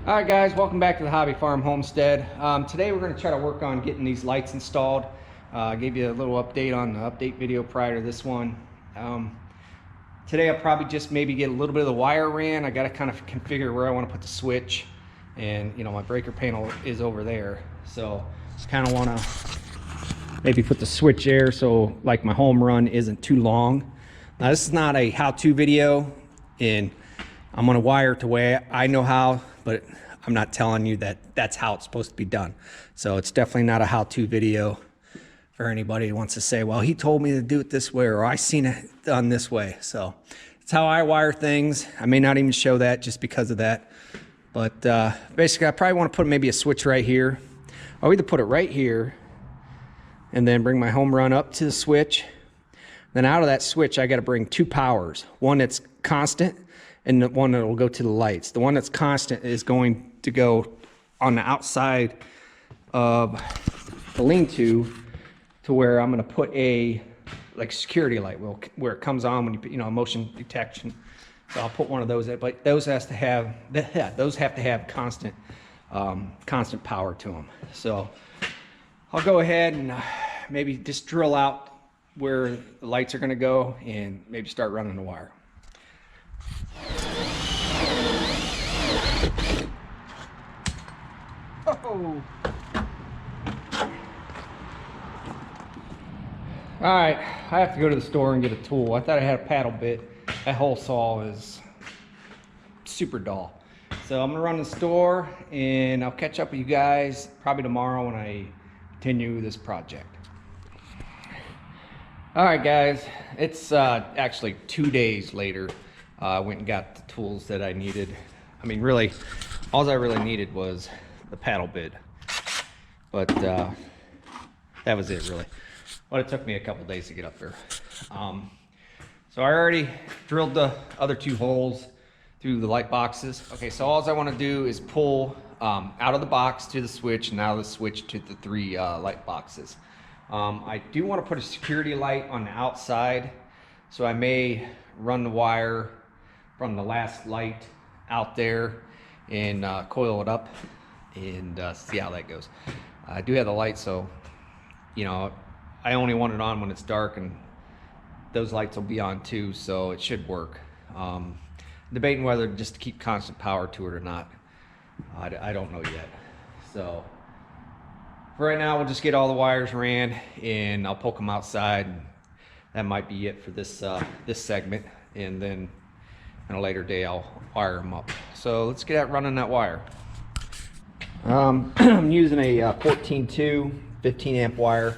All right, guys, welcome back to the Hobby Farm Homestead. Today we're going to try to work on getting these lights installed. I gave you a little update on the update video prior to this one. Today I'll probably just maybe get a little bit of the wire ran. I got to kind of configure where I want to put the switch, and you know, my breaker panel is over there, so just kind of want to maybe put the switch there so like my home run isn't too long. Now this is not a how-to video, and I'm going to wire it the way I know how, but I'm not telling you that that's how it's supposed to be done. So it's definitely not a how-to video for anybody who wants to say, well, he told me to do it this way, or I seen it done this way. So it's how I wire things. I may not even show that just because of that. But basically, I probably want to put maybe a switch right here. I'll either put it right here and then bring my home run up to the switch. Then out of that switch, I got to bring two powers. One that's constant and the one that will go to the lights. The one that's constant is going to go on the outside of the lean-to where I'm going to put a like security light where it comes on when you motion detection. So I'll put one of those in, but those have to have constant constant power to them. So I'll go ahead and maybe just drill out where the lights are going to go and maybe start running the wire. Oh. All right, I have to go to the store and get a tool. I thought I had a paddle bit. That hole saw is super dull. So I'm gonna run to the store and I'll catch up with you guys probably tomorrow when I continue this project. All right, guys, it's actually 2 days later. I went and got the tools that I needed. I mean, really, all I really needed was the paddle bit, but that was it really. But it took me a couple days to get up there. So I already drilled the other two holes through the light boxes. Okay, so all I want to do is pull out of the box to the switch and out of the switch to the three light boxes. I do want to put a security light on the outside, so I may run the wire from the last light out there and coil it up and see how that goes. I do have the light, so you know, I only want it on when it's dark, and those lights will be on too, so it should work. Debating whether just to keep constant power to it or not. I don't know yet. So for right now, we'll just get all the wires ran and I'll poke them outside. That might be it for this this segment, and then on a later day I'll wire them up. So let's get out running that wire. I'm using a 14-2 15 amp wire.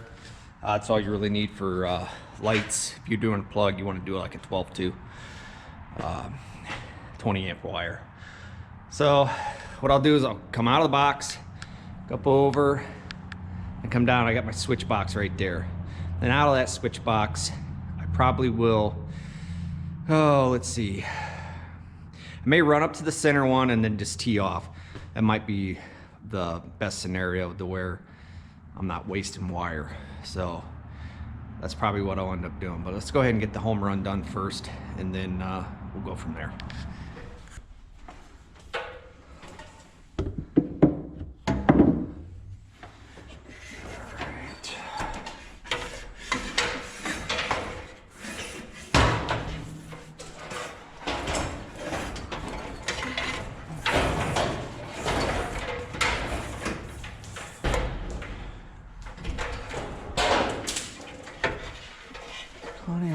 That's all you really need for lights. If you're doing a plug, you want to do it like a 12-2 20 amp wire. So what I'll do is I'll come out of the box, go up over and come down. I got my switch box right there. Then out of that switch box, I probably will, let's see, I may run up to the center one and then just tee off. That might be the best scenario to where I'm not wasting wire. So that's probably what I'll end up doing. But let's go ahead and get the home run done first, and then we'll go from there.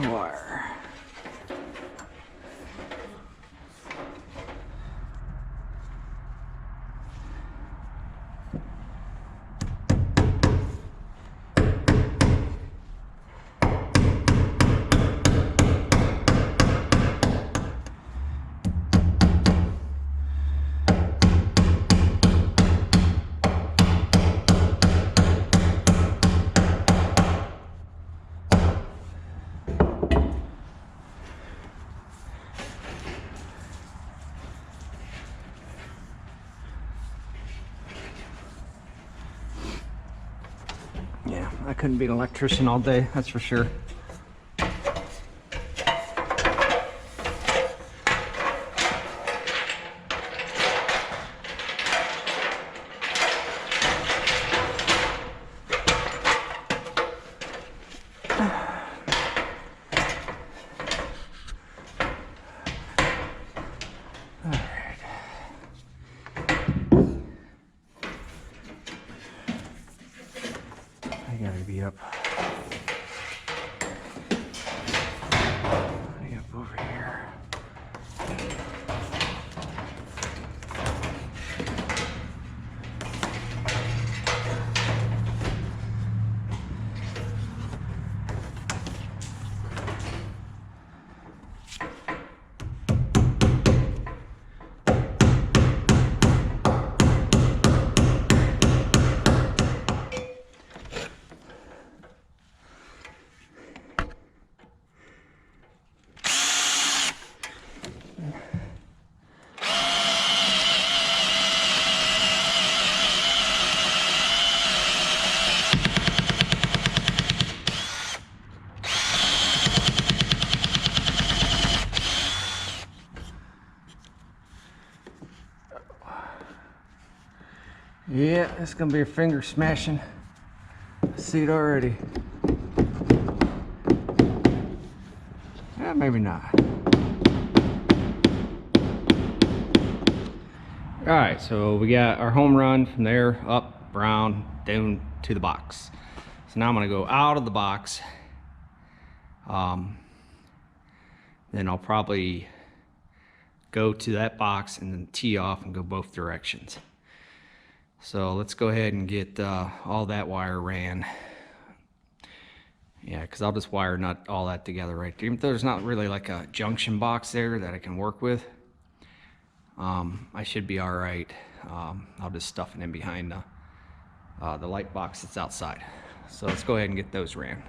Wire. Yeah, I couldn't be an electrician all day, that's for sure. Yep. Yep, over here. Yeah, it's gonna be a finger smashing. I see it already. Yeah, maybe not. All right, so we got our home run from there, up, around, down to the box. So now I'm gonna go out of the box. Then I'll probably go to that box and then tee off and go both directions. So let's go ahead and get all that wire ran. Yeah, because I'll just wire nut all that together right there. Even though there's not really like a junction box there that I can work with, I should be all right. I'll just stuff it in behind the light box that's outside. So let's go ahead and get those ran.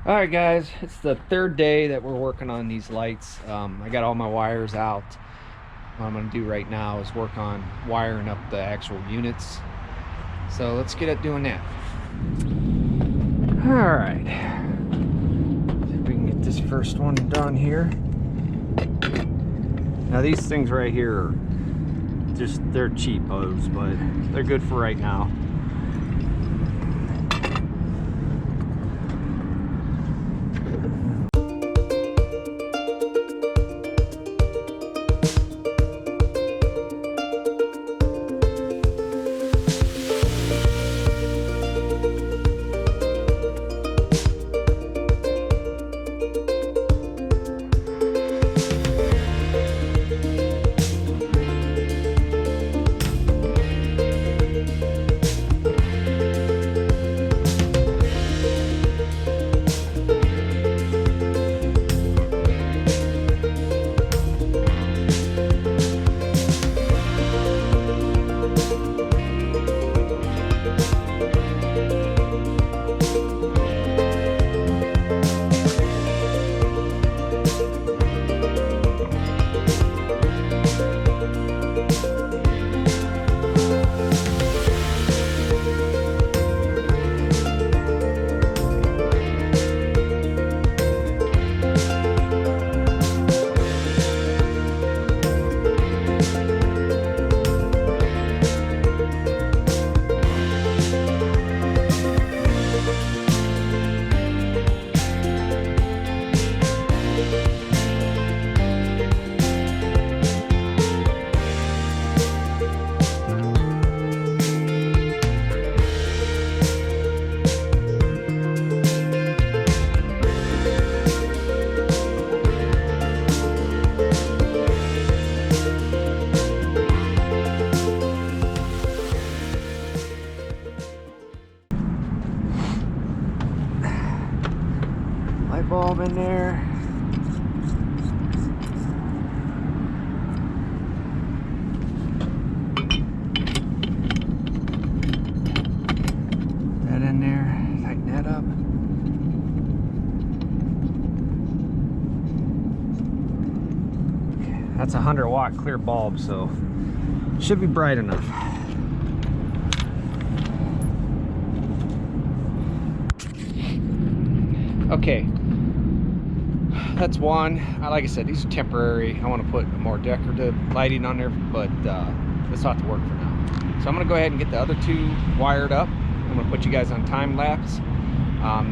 All right, guys, it's the third day that we're working on these lights. I got all my wires out. What I'm gonna do right now is work on wiring up the actual units. So let's get at doing that. All right, see if we can get this first one done here. Now these things right here are just, they're cheapos, but they're good for right now. That's a 100-watt clear bulb, so it should be bright enough. Okay, that's one. Like I said, these are temporary. I want to put more decorative lighting on there, but this ought to work for now. So I'm going to go ahead and get the other two wired up. I'm going to put you guys on time lapse.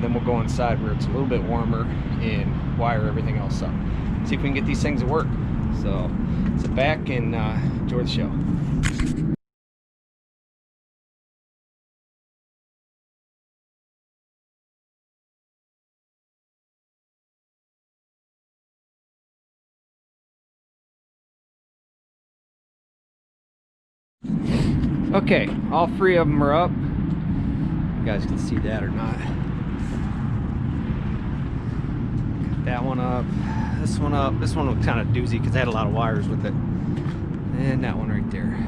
Then we'll go inside where it's a little bit warmer and wire everything else up. See if we can get these things to work. So sit back and enjoy the show. Okay, all three of them are up. You guys can see that or not. Got that one up, this one up. This one was kind of doozy because I had a lot of wires with it. And that one right there.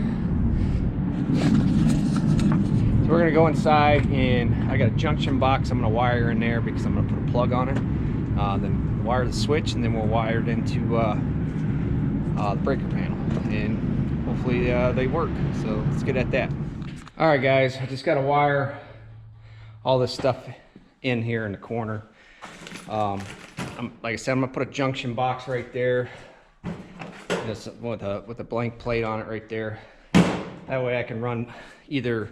So we're gonna go inside, and I got a junction box I'm gonna wire in there because I'm gonna put a plug on it. Then wire the switch, and then we'll wire it into the breaker panel. And hopefully they work, so let's get at that. All right, guys, I just got to wire all this stuff in here in the corner. Like I said, I'm gonna put a junction box right there, just with a blank plate on it right there. That way I can run either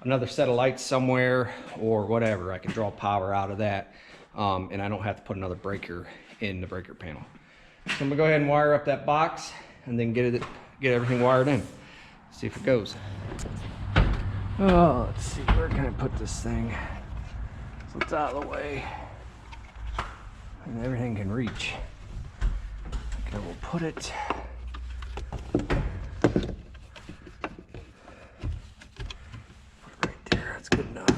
another set of lights somewhere or whatever. I can draw power out of that, and I don't have to put another breaker in the breaker panel. So I'm gonna go ahead and wire up that box and then get everything wired in. See if it goes. Oh, let's see, where can I put this thing so it's out of the way and everything can reach. Okay, we'll put it right there. That's good enough.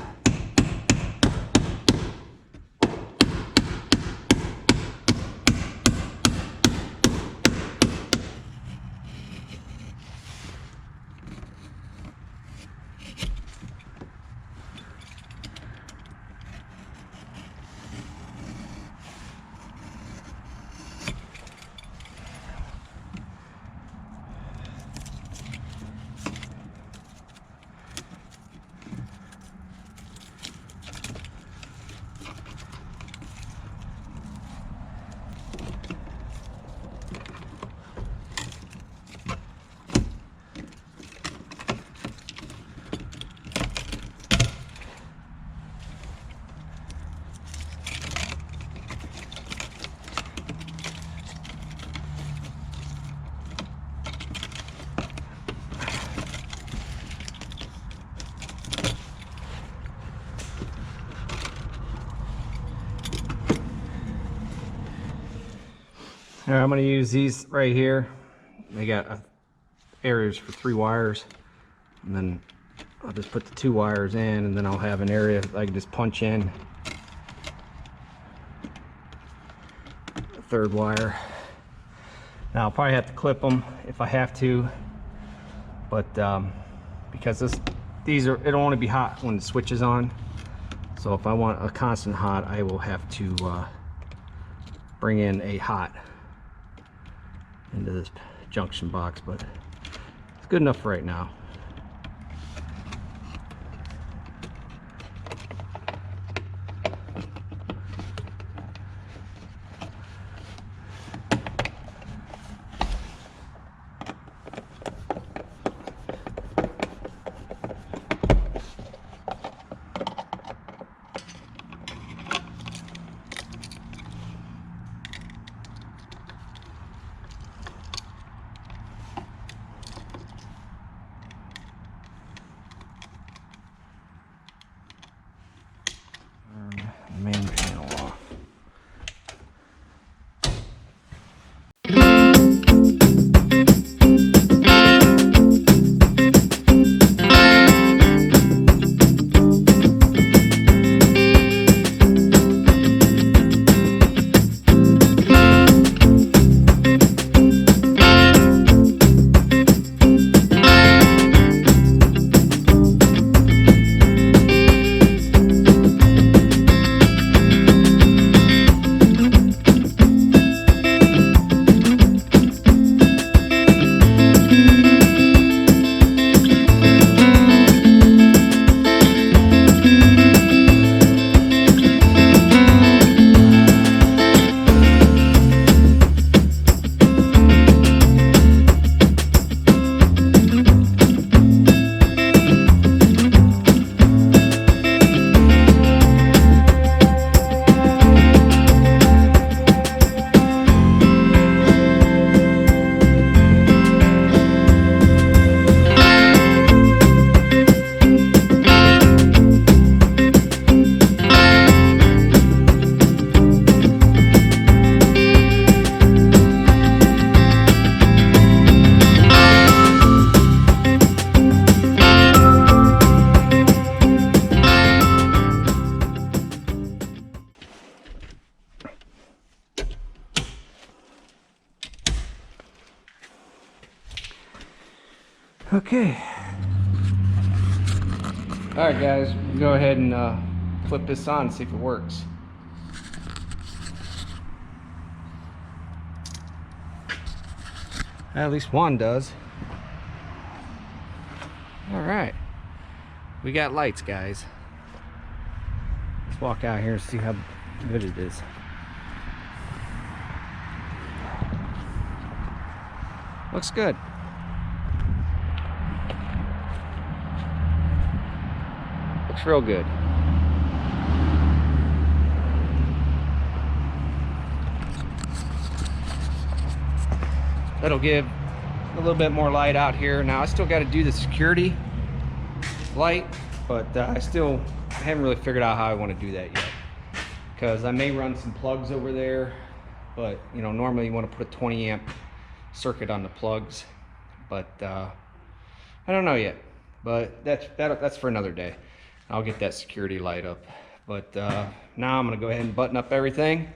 All right, I'm going to use these right here. They got areas for 3 wires, and then I'll just put the 2 wires in, and then I'll have an area I can just punch in a 3rd wire. Now I'll probably have to clip them if I have to, but because it'll only be hot when the switch is on. So if I want a constant hot, I will have to bring in a hot into this junction box, but it's good enough for right now. Okay. All right, guys, we'll go ahead and flip this on and see if it works. At least one does. All right, we got lights, guys. Let's walk out here and see how good it is. Looks good. Looks real good. That'll give a little bit more light out here. Now I still got to do the security light, but I haven't really figured out how I want to do that yet, because I may run some plugs over there, but you know, normally you want to put a 20 amp circuit on the plugs, but I don't know yet. But that's for another day. I'll get that security light up. But now I'm gonna go ahead and button up everything,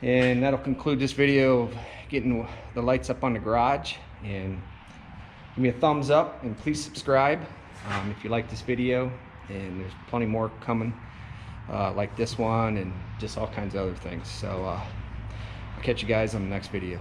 and that'll conclude this video of getting the lights up on the garage. And give me a thumbs up, and please subscribe if you like this video. And there's plenty more coming like this one, and just all kinds of other things. So I'll catch you guys on the next video.